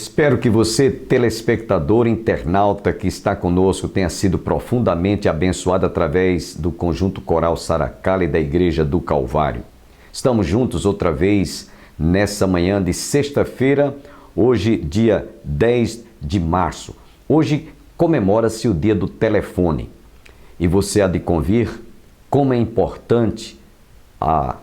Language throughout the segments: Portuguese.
Espero que você, telespectador, internauta que está conosco, tenha sido profundamente abençoado através do Conjunto Coral Saracala e da Igreja do Calvário. Estamos juntos outra vez nessa manhã de sexta-feira, hoje dia 10 de março. Hoje comemora-se o dia do telefone e você há de convir como é importante a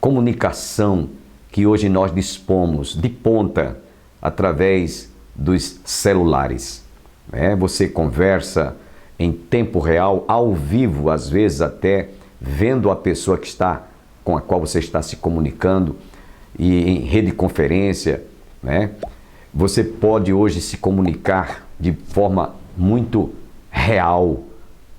comunicação que hoje nós dispomos de ponta através dos celulares. Você conversa em tempo real, ao vivo, às vezes até vendo a pessoa com a qual você está se comunicando e em rede conferência. Você pode hoje se comunicar de forma muito real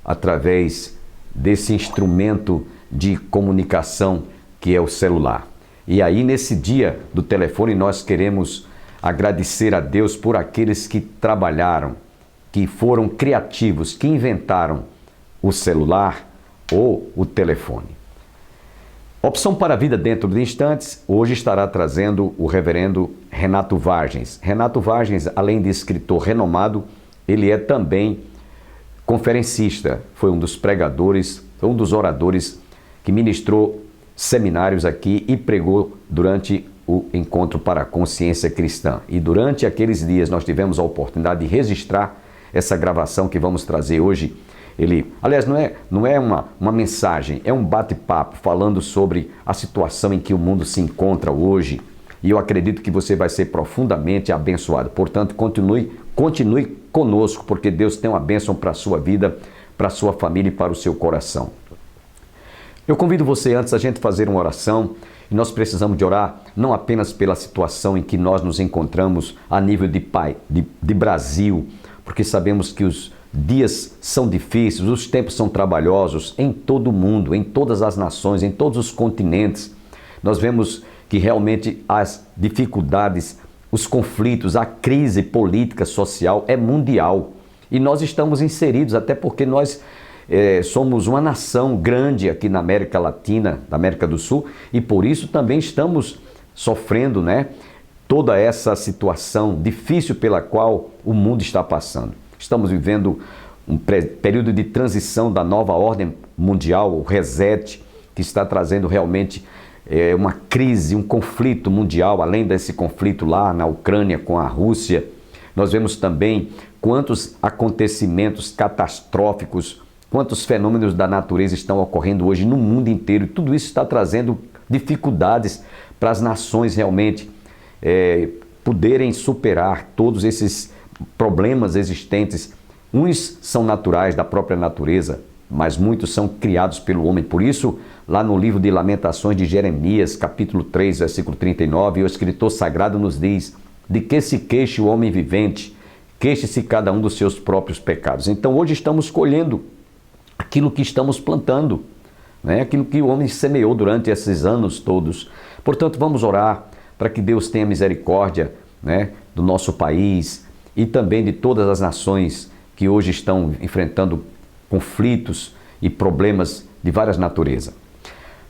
através desse instrumento de comunicação que é o celular. E aí, nesse dia do telefone, nós queremos agradecer a Deus por aqueles que trabalharam, que foram criativos, que inventaram o celular ou o telefone. Opção para a Vida dentro de instantes, hoje estará trazendo o reverendo Renato Vargens. Renato Vargens, além de escritor renomado, ele é também conferencista, foi um dos pregadores, um dos oradores que ministrou seminários aqui e pregou durante o Encontro para a Consciência Cristã. E durante aqueles dias nós tivemos a oportunidade de registrar essa gravação que vamos trazer hoje. Aliás, não é uma mensagem, é um bate-papo falando sobre a situação em que o mundo se encontra hoje. E eu acredito que você vai ser profundamente abençoado. Portanto, continue conosco, porque Deus tem uma bênção para a sua vida, para a sua família e para o seu coração. Eu convido você, antes da gente fazer uma oração, e nós precisamos de orar não apenas pela situação em que nós nos encontramos a nível de Brasil, porque sabemos que os dias são difíceis, os tempos são trabalhosos em todo o mundo, em todas as nações, em todos os continentes. Nós vemos que realmente as dificuldades, os conflitos, a crise política, social é mundial. E nós estamos inseridos, até porque nós somos uma nação grande aqui na América Latina, na América do Sul, e por isso também estamos sofrendo, toda essa situação difícil pela qual o mundo está passando. Estamos vivendo um período de transição da nova ordem mundial, o reset, que está trazendo realmente uma crise, um conflito mundial, além desse conflito lá na Ucrânia com a Rússia. Nós vemos também quantos acontecimentos catastróficos, quantos fenômenos da natureza estão ocorrendo hoje no mundo inteiro. Tudo isso está trazendo dificuldades para as nações realmente poderem superar todos esses problemas existentes. Uns são naturais da própria natureza, mas muitos são criados pelo homem. Por isso, lá no livro de Lamentações de Jeremias, capítulo 3, versículo 39, o escritor sagrado nos diz: de que se queixe o homem vivente, queixe-se cada um dos seus próprios pecados. Então hoje estamos colhendo aquilo que estamos plantando, aquilo que o homem semeou durante esses anos todos. Portanto, vamos orar para que Deus tenha misericórdia do nosso país e também de todas as nações que hoje estão enfrentando conflitos e problemas de várias naturezas.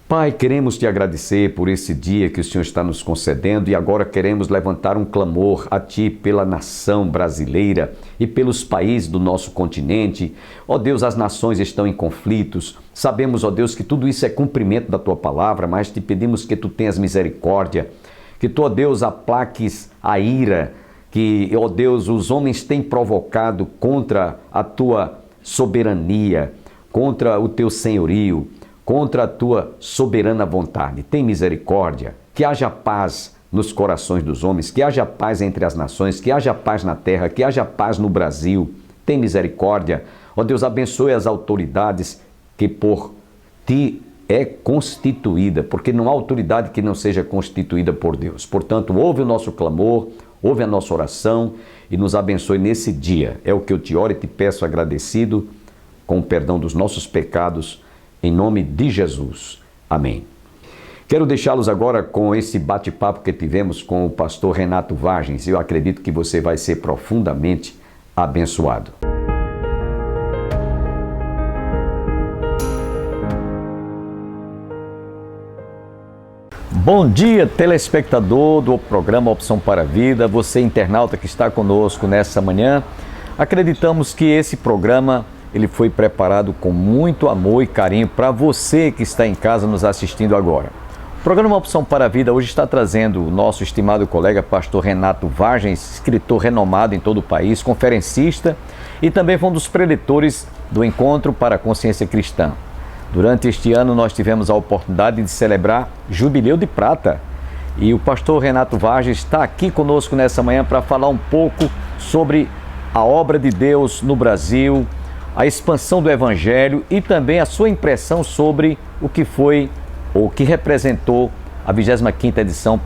Pai, queremos te agradecer por esse dia que o Senhor está nos concedendo e agora queremos levantar um clamor a Ti pela nação brasileira e pelos países do nosso continente. Ó Deus, as nações estão em conflitos. Sabemos, ó Deus, que tudo isso é cumprimento da Tua palavra, mas te pedimos que Tu tenhas misericórdia, que Tu, ó Deus, aplaques a ira que, ó Deus, os homens têm provocado contra a Tua soberania, contra o Teu senhorio, contra a Tua soberana vontade. Tem misericórdia, que haja paz nos corações dos homens, que haja paz entre as nações, que haja paz na terra, que haja paz no Brasil. Tem misericórdia. Ó Deus, abençoe as autoridades que por Ti é constituída, porque não há autoridade que não seja constituída por Deus. Portanto, ouve o nosso clamor, ouve a nossa oração e nos abençoe nesse dia. É o que eu te oro e te peço agradecido, com o perdão dos nossos pecados, em nome de Jesus. Amém. Quero deixá-los agora com esse bate-papo que tivemos com o pastor Renato Vargens. Eu acredito que você vai ser profundamente abençoado. Bom dia, telespectador do programa Opção para a Vida, você internauta que está conosco nessa manhã. Acreditamos que esse programa ele foi preparado com muito amor e carinho para você que está em casa nos assistindo agora. O programa Opção para a Vida hoje está trazendo o nosso estimado colega pastor Renato Vargens, escritor renomado em todo o país, conferencista e também foi um dos preletores do Encontro para a Consciência Cristã. Durante este ano nós tivemos a oportunidade de celebrar Jubileu de Prata e o pastor Renato Vargas está aqui conosco nessa manhã para falar um pouco sobre a obra de Deus no Brasil, a expansão do Evangelho e também a sua impressão sobre o que foi ou que representou a 25ª edição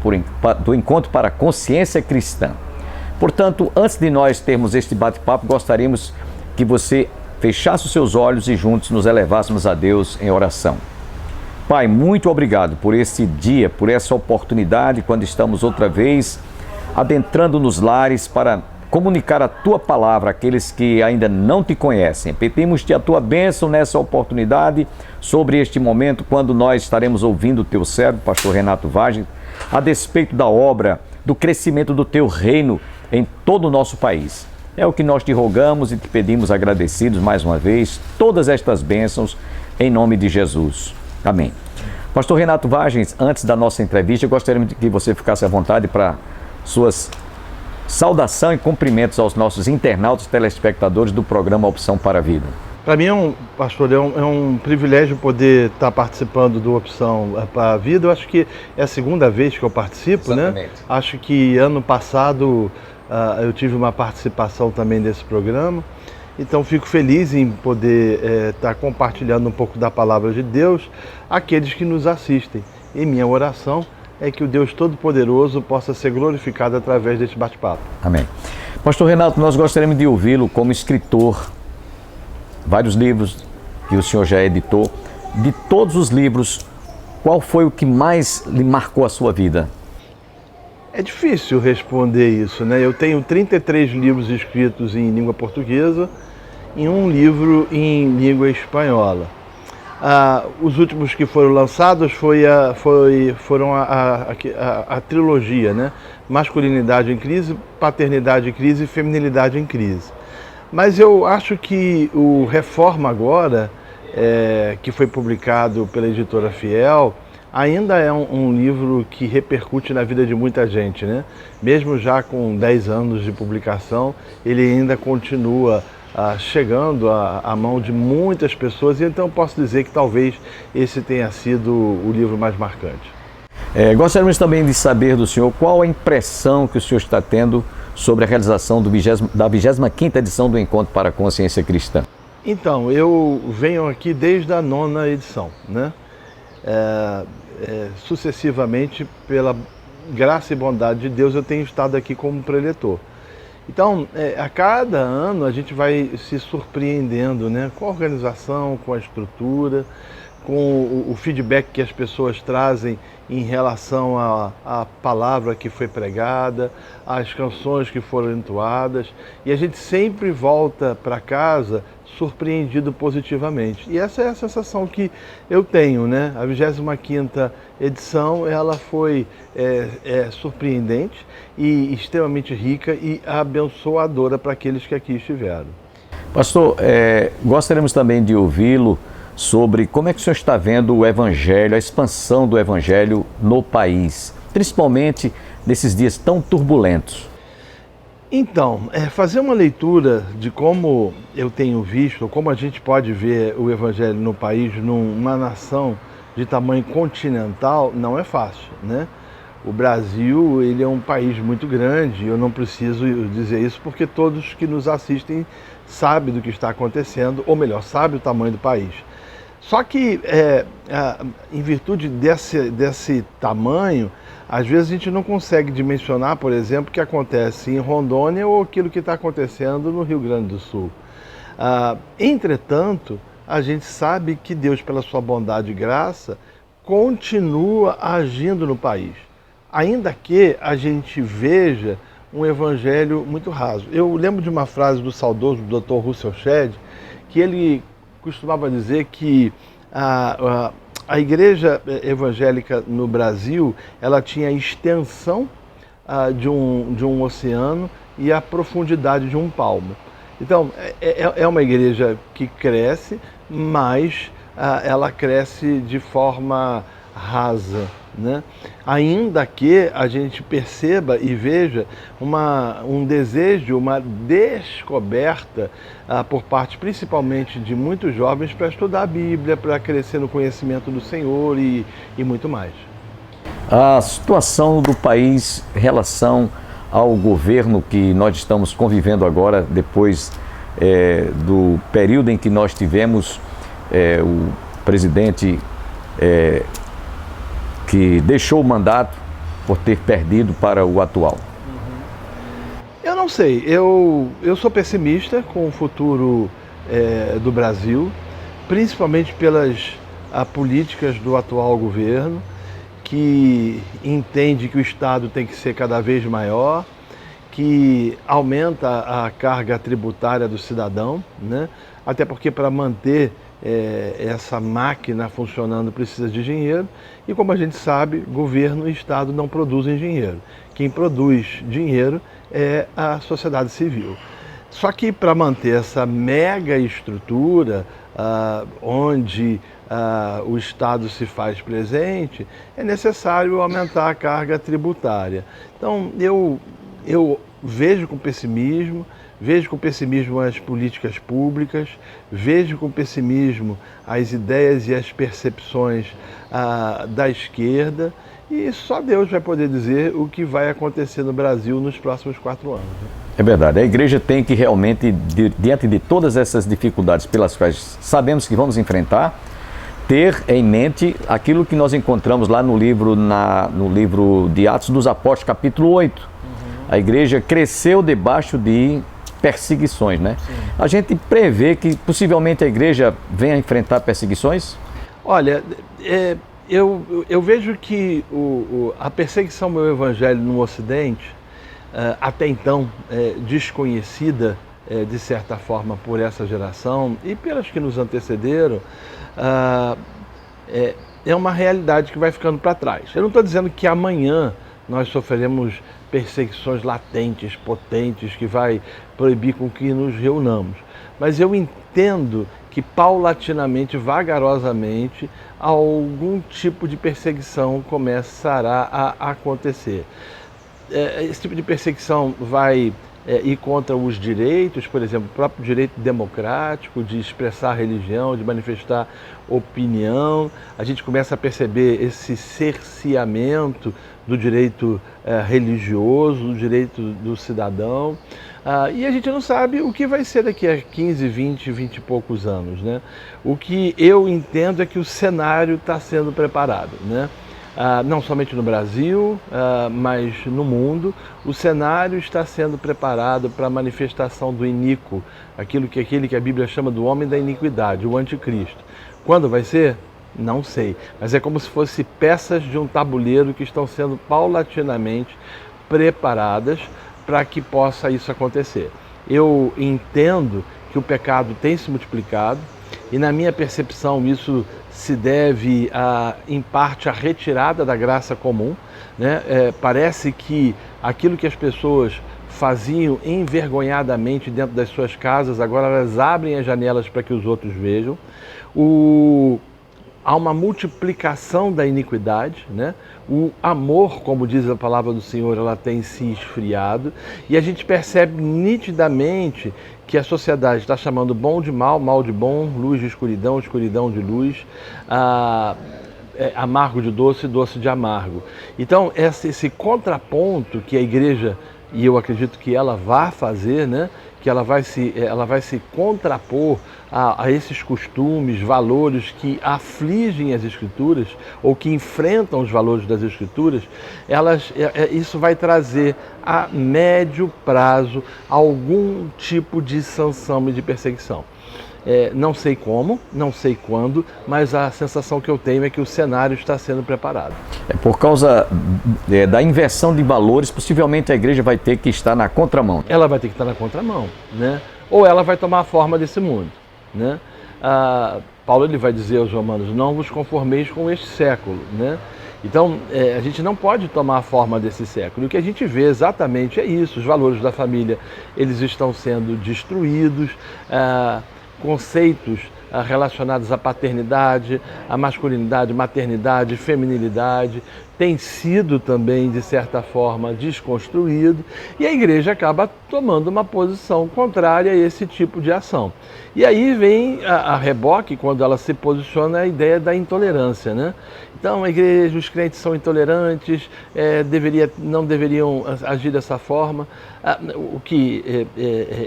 do Encontro para a Consciência Cristã. Portanto, antes de nós termos este bate-papo, gostaríamos que você fechasse os seus olhos e juntos nos elevássemos a Deus em oração. Pai, muito obrigado por esse dia, por essa oportunidade, quando estamos outra vez adentrando nos lares para comunicar a Tua palavra àqueles que ainda não Te conhecem. Pedimos-Te a Tua bênção nessa oportunidade sobre este momento, quando nós estaremos ouvindo o Teu servo, pastor Renato Vargas, a despeito da obra, do crescimento do Teu reino em todo o nosso país. É o que nós Te rogamos e Te pedimos agradecidos mais uma vez, todas estas bênçãos em nome de Jesus. Amém. Pastor Renato Vargas, antes da nossa entrevista, eu gostaria que você ficasse à vontade para suas saudação e cumprimentos aos nossos internautas e telespectadores do programa Opção para a Vida. Para mim, pastor, é um privilégio poder estar participando do Opção para a Vida. Eu acho que é a segunda vez que eu participo, Exatamente. né? Acho que ano passado eu tive uma participação também nesse programa. Então, fico feliz em poder estar compartilhando um pouco da palavra de Deus àqueles que nos assistem. E minha oração é que o Deus Todo-Poderoso possa ser glorificado através deste bate-papo. Amém. Pastor Renato, nós gostaríamos de ouvi-lo como escritor. Vários livros que o senhor já editou. De todos os livros, qual foi o que mais lhe marcou a sua vida? É difícil responder isso, né? Eu tenho 33 livros escritos em língua portuguesa e um livro em língua espanhola. Os últimos que foram lançados foram a trilogia, né? Masculinidade em Crise, Paternidade em Crise e Feminilidade em Crise. Mas eu acho que o Reforma Agora, que foi publicado pela editora Fiel, ainda é um livro que repercute na vida de muita gente, né? Mesmo já com 10 anos de publicação, ele ainda continua chegando à mão de muitas pessoas, e então posso dizer que talvez esse tenha sido o livro mais marcante. Gostaríamos também de saber do senhor qual a impressão que o senhor está tendo sobre a realização da 25ª edição do Encontro para a Consciência Cristã. Então, eu venho aqui desde a 9ª edição, né? Sucessivamente, pela graça e bondade de Deus, eu tenho estado aqui como preletor. Então, a cada ano a gente vai se surpreendendo, né, com a organização, com a estrutura, com o feedback que as pessoas trazem em relação à palavra que foi pregada, às canções que foram entoadas, e a gente sempre volta para casa surpreendido positivamente. E essa é a sensação que eu tenho, né? A 25ª edição, ela foi surpreendente e extremamente rica e abençoadora para aqueles que aqui estiveram. Pastor, gostaríamos também de ouvi-lo sobre como é que o senhor está vendo o Evangelho, a expansão do Evangelho no país, principalmente nesses dias tão turbulentos. Então, fazer uma leitura de como eu tenho visto, como a gente pode ver o Evangelho no país, numa nação de tamanho continental, não é fácil, né? O Brasil, ele é um país muito grande, eu não preciso dizer isso porque todos que nos assistem sabem do que está acontecendo, ou melhor, sabem o tamanho do país. Só que, em virtude desse tamanho, às vezes a gente não consegue dimensionar, por exemplo, o que acontece em Rondônia ou aquilo que está acontecendo no Rio Grande do Sul. Entretanto, a gente sabe que Deus, pela sua bondade e graça, continua agindo no país. Ainda que a gente veja um evangelho muito raso. Eu lembro de uma frase do saudoso Dr. Russell Shedd, que ele costumava dizer que A igreja evangélica no Brasil, ela tinha a extensão de um oceano e a profundidade de um palmo. Então, é uma igreja que cresce, mas ela cresce de forma rasa, né? Ainda que a gente perceba e veja um desejo, uma descoberta por parte principalmente de muitos jovens para estudar a Bíblia, para crescer no conhecimento do Senhor e muito mais. A situação do país em relação ao governo que nós estamos convivendo agora, depois do período em que nós tivemos o presidente que deixou o mandato por ter perdido para o atual? Eu não sei, eu sou pessimista com o futuro do Brasil, principalmente pelas políticas do atual governo, que entende que o Estado tem que ser cada vez maior, que aumenta a carga tributária do cidadão, né? Até porque para manter essa máquina funcionando precisa de dinheiro, e como a gente sabe, governo e Estado não produzem dinheiro. Quem produz dinheiro é a sociedade civil. Só que para manter essa mega estrutura, onde o Estado se faz presente, é necessário aumentar a carga tributária. Então, eu vejo com pessimismo as políticas públicas, vejo com pessimismo as ideias e as percepções da esquerda, e só Deus vai poder dizer o que vai acontecer no Brasil nos próximos 4 anos. É verdade, a igreja tem que realmente, diante de todas essas dificuldades pelas quais sabemos que vamos enfrentar, ter em mente aquilo que nós encontramos lá no livro de Atos dos Apóstolos, capítulo 8. A igreja cresceu debaixo de perseguições, né? Sim. A gente prevê que possivelmente a igreja venha a enfrentar perseguições? Olha, eu vejo que a perseguição ao evangelho no Ocidente, até então desconhecida de certa forma por essa geração e pelas que nos antecederam, é uma realidade que vai ficando para trás. Eu não estou dizendo que amanhã nós sofreremos perseguições latentes, potentes, que vai proibir com que nos reunamos. Mas eu entendo que paulatinamente, vagarosamente, algum tipo de perseguição começará a acontecer. Esse tipo de perseguição vai ir contra os direitos, por exemplo, o próprio direito democrático de expressar religião, de manifestar opinião. A gente começa a perceber esse cerceamento do direito religioso, do direito do cidadão. E a gente não sabe o que vai ser daqui a 15, 20 e poucos anos, né? O que eu entendo é que o cenário está sendo preparado, né? Não somente no Brasil, mas no mundo, o cenário está sendo preparado para a manifestação do iníquo, aquele que a Bíblia chama do homem da iniquidade, o anticristo. Quando vai ser? Não sei, mas é como se fossem peças de um tabuleiro que estão sendo paulatinamente preparadas para que possa isso acontecer. Eu entendo que o pecado tem se multiplicado e, na minha percepção, isso se deve, em parte, à retirada da graça comum, né? Parece que aquilo que as pessoas faziam envergonhadamente dentro das suas casas, agora elas abrem as janelas para que os outros vejam. Há uma multiplicação da iniquidade, né? O amor, como diz a palavra do Senhor, ela tem se esfriado, e a gente percebe nitidamente que a sociedade está chamando bom de mal, mal de bom, luz de escuridão, escuridão de luz, amargo de doce, doce de amargo. Então, esse contraponto que a igreja, e eu acredito que ela vai fazer, né? Que ela vai se contrapor a esses costumes, valores que afligem as Escrituras ou que enfrentam os valores das Escrituras, isso vai trazer a médio prazo algum tipo de sanção e de perseguição. Não sei como, não sei quando, mas a sensação que eu tenho é que o cenário está sendo preparado. Por causa da inversão de valores, possivelmente a igreja vai ter que estar na contramão. Ela vai ter que estar na contramão, né? Ou ela vai tomar a forma desse mundo, né? Paulo ele vai dizer aos romanos, não vos conformeis com este século, né? Então, a gente não pode tomar a forma desse século. E o que a gente vê exatamente é isso, os valores da família, eles estão sendo destruídos, conceitos relacionados à paternidade, à masculinidade, maternidade, feminilidade, tem sido também, de certa forma, desconstruído, e a igreja acaba tomando uma posição contrária a esse tipo de ação. E aí vem a reboque, quando ela se posiciona, a ideia da intolerância, né? Então, a igreja, os crentes são intolerantes, não deveriam agir dessa forma. O que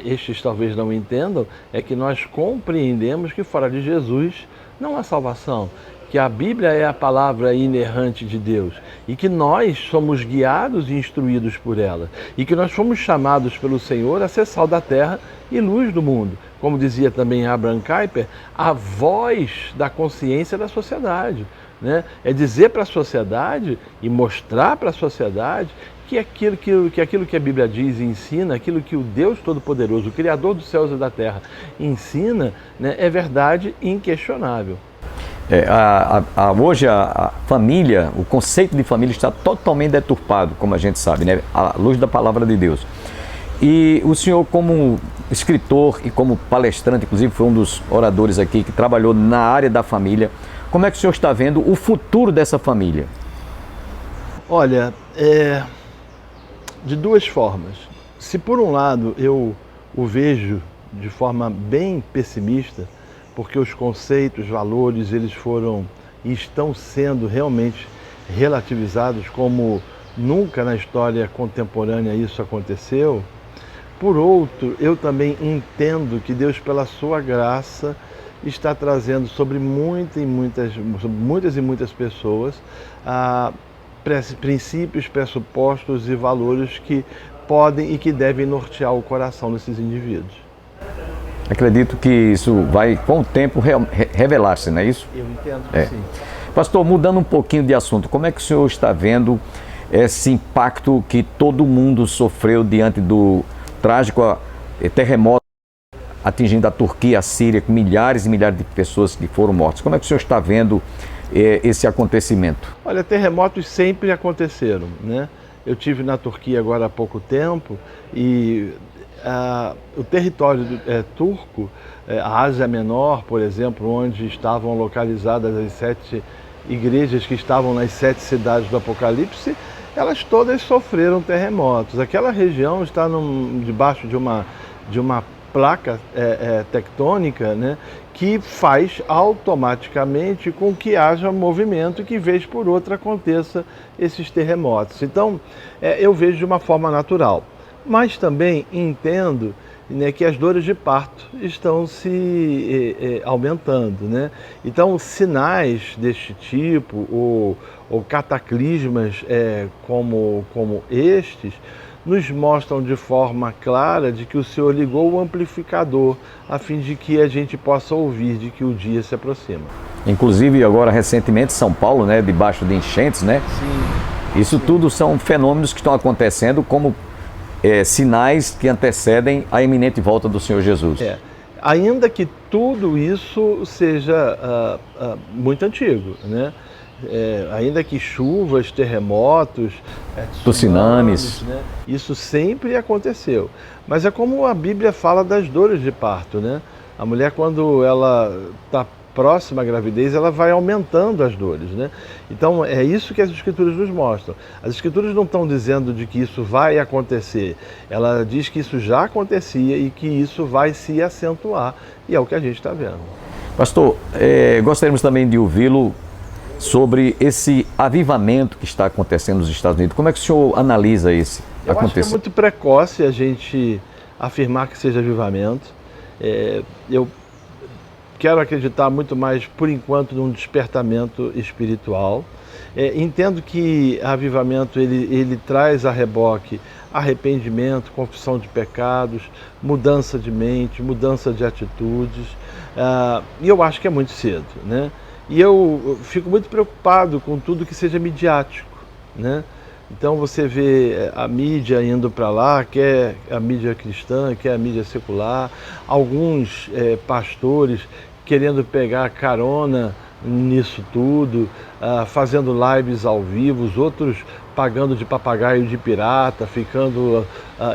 estes talvez não entendam é que nós compreendemos que fora de Jesus não há salvação, que a Bíblia é a palavra inerrante de Deus e que nós somos guiados e instruídos por ela e que nós fomos chamados pelo Senhor a ser sal da terra e luz do mundo. Como dizia também Abraham Kuyper, a voz da consciência da sociedade, né? É dizer para a sociedade e mostrar para a sociedade que aquilo que a Bíblia diz e ensina, aquilo que o Deus Todo-Poderoso, o Criador dos céus e da terra, ensina, né, é verdade inquestionável. Hoje a família, o conceito de família está totalmente deturpado, como a gente sabe, né? À luz da palavra de Deus. E o senhor, como escritor e como palestrante, inclusive foi um dos oradores aqui que trabalhou na área da família, como é que o senhor está vendo o futuro dessa família? Olha, de duas formas. Se por um lado eu o vejo de forma bem pessimista, porque os conceitos, valores, eles foram e estão sendo realmente relativizados como nunca na história contemporânea isso aconteceu. Por outro, eu também entendo que Deus, pela sua graça, está trazendo sobre muitas e muitas pessoas princípios, pressupostos e valores que podem e que devem nortear o coração desses indivíduos. Acredito que isso vai, com o tempo, revelar-se, não é isso? Eu entendo que sim. Pastor, mudando um pouquinho de assunto, como é que o senhor está vendo esse impacto que todo mundo sofreu diante do trágico terremoto atingindo a Turquia, a Síria, com milhares e milhares de pessoas que foram mortas? Como é que o senhor está vendo esse acontecimento? Olha, terremotos sempre aconteceram, né? Eu tive na Turquia agora há pouco tempo e o território turco, a Ásia Menor, por exemplo, onde estavam localizadas as 7 igrejas que estavam nas 7 cidades do Apocalipse, elas todas sofreram terremotos. Aquela região está debaixo de uma placa tectônica, né, que faz automaticamente com que haja movimento e que vez por outra aconteça esses terremotos. Então, eu vejo de uma forma natural. Mas também entendo, né, que as dores de parto estão se aumentando, né? Então, sinais deste tipo, ou cataclismas como estes, nos mostram de forma clara de que o Senhor ligou o amplificador a fim de que a gente possa ouvir de que o dia se aproxima. Inclusive, agora, recentemente, São Paulo, né, debaixo de enchentes, né? Sim. Isso tudo são fenômenos que estão acontecendo como sinais que antecedem a iminente volta do Senhor Jesus. Ainda que tudo isso seja muito antigo, né? Ainda que chuvas, terremotos, tsunamis, né? Isso sempre aconteceu. Mas é como a Bíblia fala das dores de parto, né? A mulher, quando ela está próxima à gravidez, ela vai aumentando as dores, né? Então, é isso que as Escrituras nos mostram. As Escrituras não estão dizendo de que isso vai acontecer. Ela diz que isso já acontecia e que isso vai se acentuar. E é o que a gente está vendo. Pastor, gostaríamos também de ouvi-lo sobre esse avivamento que está acontecendo nos Estados Unidos. Como é que o senhor analisa esse acontecimento? Eu acho que é muito precoce a gente afirmar que seja avivamento. Eu quero acreditar muito mais, por enquanto, num despertamento espiritual. Entendo que avivamento ele traz a reboque arrependimento, confissão de pecados, mudança de mente, mudança de atitudes. E eu acho que é muito cedo, né? E eu fico muito preocupado com tudo que seja midiático, né? Então você vê a mídia indo para lá, quer a mídia cristã, quer a mídia secular, alguns pastores querendo pegar carona nisso tudo, fazendo lives ao vivo, os outros pagando de papagaio de pirata, ficando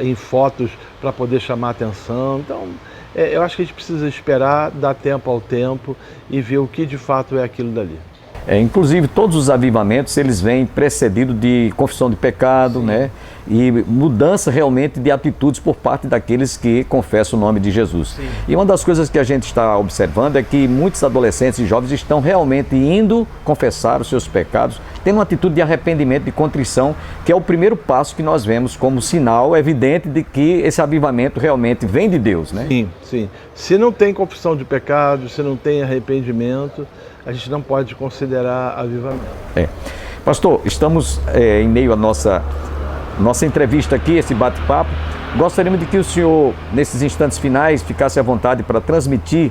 em fotos para poder chamar atenção. Então, eu acho que a gente precisa esperar, dar tempo ao tempo e ver o que de fato é aquilo dali. Inclusive, todos os avivamentos, eles vêm precedidos de confissão de pecado, né? E mudança realmente de atitudes por parte daqueles que confessam o nome de Jesus. Sim. E uma das coisas que a gente está observando é que muitos adolescentes e jovens estão realmente indo confessar os seus pecados, tendo uma atitude de arrependimento, de contrição, que é o primeiro passo que nós vemos como sinal evidente de que esse avivamento realmente vem de Deus, né? Sim, sim. Se não tem confissão de pecados, se não tem arrependimento, a gente não pode considerar avivamento. Pastor, estamos em meio à nossa entrevista aqui, esse bate-papo. Gostaríamos de que o senhor, nesses instantes finais, ficasse à vontade para transmitir,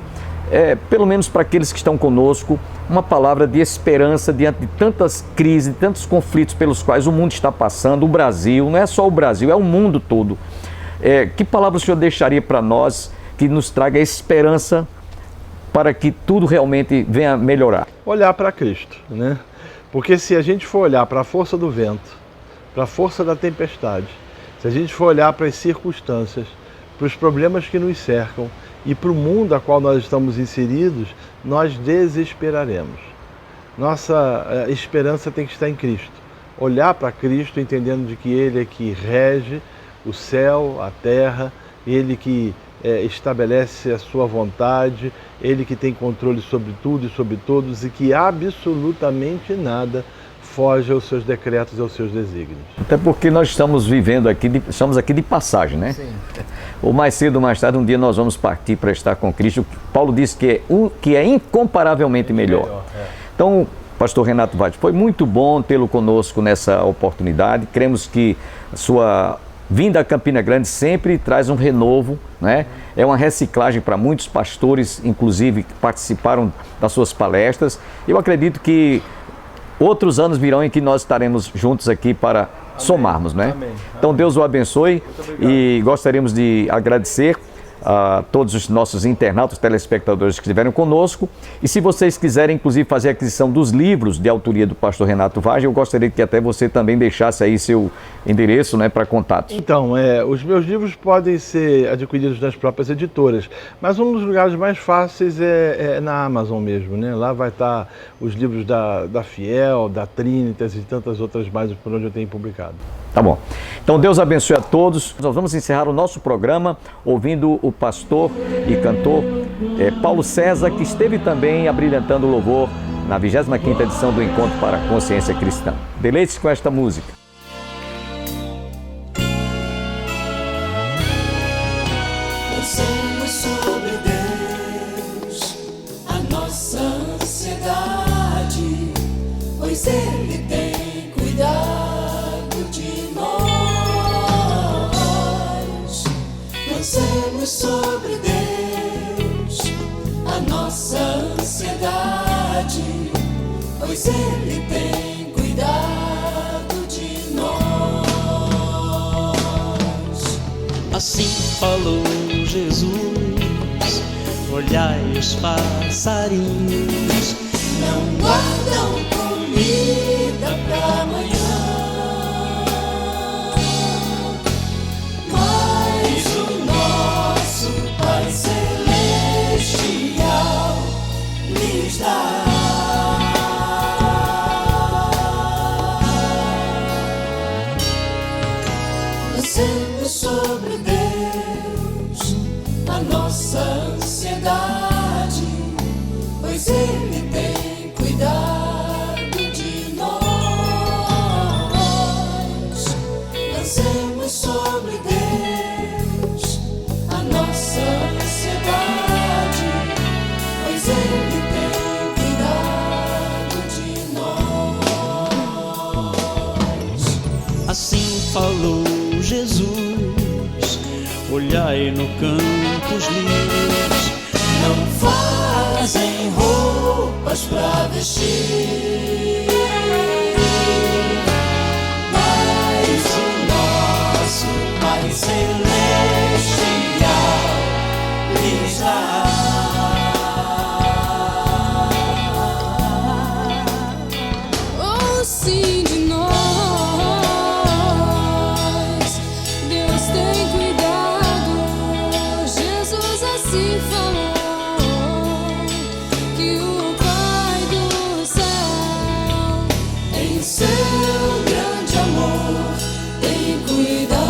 pelo menos para aqueles que estão conosco, uma palavra de esperança diante de tantas crises, de tantos conflitos pelos quais o mundo está passando, o Brasil, não é só o Brasil, é o mundo todo. Que palavra o senhor deixaria para nós que nos traga esperança para que tudo realmente venha a melhorar? Olhar para Cristo, né? Porque se a gente for olhar para a força do vento, para a força da tempestade, se a gente for olhar para as circunstâncias, para os problemas que nos cercam e para o mundo a qual nós estamos inseridos, nós desesperaremos. Nossa esperança tem que estar em Cristo. Olhar para Cristo entendendo de que Ele é que rege o céu, a terra, Ele que estabelece a sua vontade, Ele que tem controle sobre tudo e sobre todos e que absolutamente nada foge aos seus decretos e aos seus desígnios. Até porque nós estamos vivendo aqui, estamos aqui de passagem, né? Sim. Ou mais cedo ou mais tarde, um dia nós vamos partir para estar com Cristo. Paulo disse que é incomparavelmente melhor. Então, pastor Renato Vaz, foi muito bom tê-lo conosco nessa oportunidade. Cremos que a sua vinda a Campina Grande sempre traz um renovo, né? É uma reciclagem para muitos pastores, inclusive, que participaram das suas palestras. Eu acredito que outros anos virão em que nós estaremos juntos aqui para somarmos, né? Amém. Então Deus o abençoe e gostaríamos de agradecer a todos os nossos internautas, telespectadores que estiveram conosco. E se vocês quiserem, inclusive, fazer a aquisição dos livros de autoria do pastor Renato Vaz, eu gostaria que até você também deixasse aí seu endereço, né, para contatos. Então, os meus livros podem ser adquiridos nas próprias editoras, mas um dos lugares mais fáceis é na Amazon mesmo, né? Lá vai estar os livros da Fiel, da Trinitas e tantas outras mais por onde eu tenho publicado. Tá bom. Então Deus abençoe a todos. Nós vamos encerrar o nosso programa ouvindo o pastor e cantor Paulo César, que esteve também abrilhantando o louvor na 25ª edição do Encontro para a Consciência Cristã. Deleite-se com esta música. Pensemos sobre Deus, a nossa ansiedade, pois Ele tem cuidado de nós. Pensemos sobre Deus, a nossa ansiedade, pois Ele tem cuidado de nós. Assim falou Jesus, olhai os passarinhos, não guardam comida pra amanhã, mas o nosso Pai Celestial lhes dá. Pensemos sobre Deus, a nossa ansiedade, pois Ele tem cuidado de nós. Pensemos sobre Deus, a nossa ansiedade, pois Ele tem cuidado de nós. assim falou Jesus, olhai no campo os lírios, não fazem roupas pra vestir, mas o nosso Pai Celestial lhes dá. assim falou, que o Pai do céu, Em seu grande amor, tem cuidado.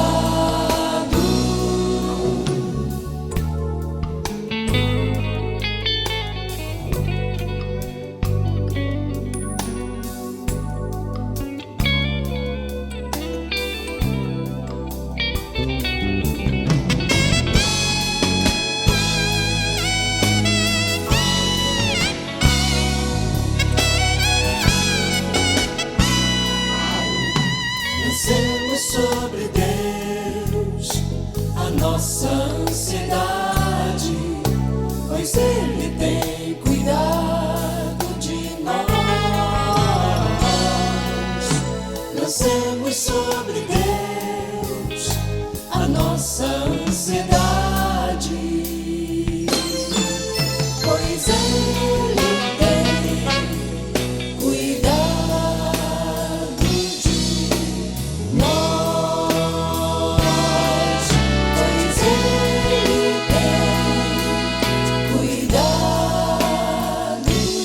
Lancemos sobre Deus a nossa ansiedade, pois Ele tem cuidado de nós. Lancemos sobre Deus a nossa ansiedade, pois Ele tem cuidado de nós, pois Ele tem cuidado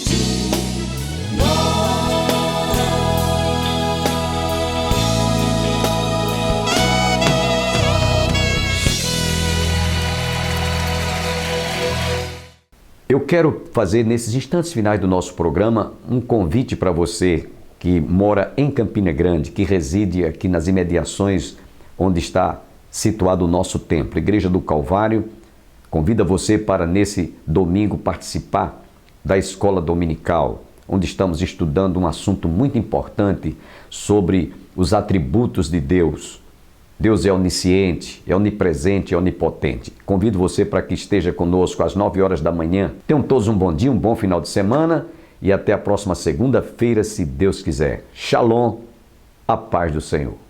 de Eu quero fazer, nesses instantes finais do nosso programa, um convite para você que mora em Campina Grande, que reside aqui nas imediações onde está situado o nosso templo, Igreja do Calvário. Convida você para, nesse domingo, participar da escola dominical, onde estamos estudando um assunto muito importante sobre os atributos de Deus. Deus é onisciente, é onipresente, é onipotente. Convido você para que esteja conosco às 9 horas da manhã. Tenham todos um bom dia, um bom final de semana e até a próxima segunda-feira, se Deus quiser. Shalom, a paz do Senhor.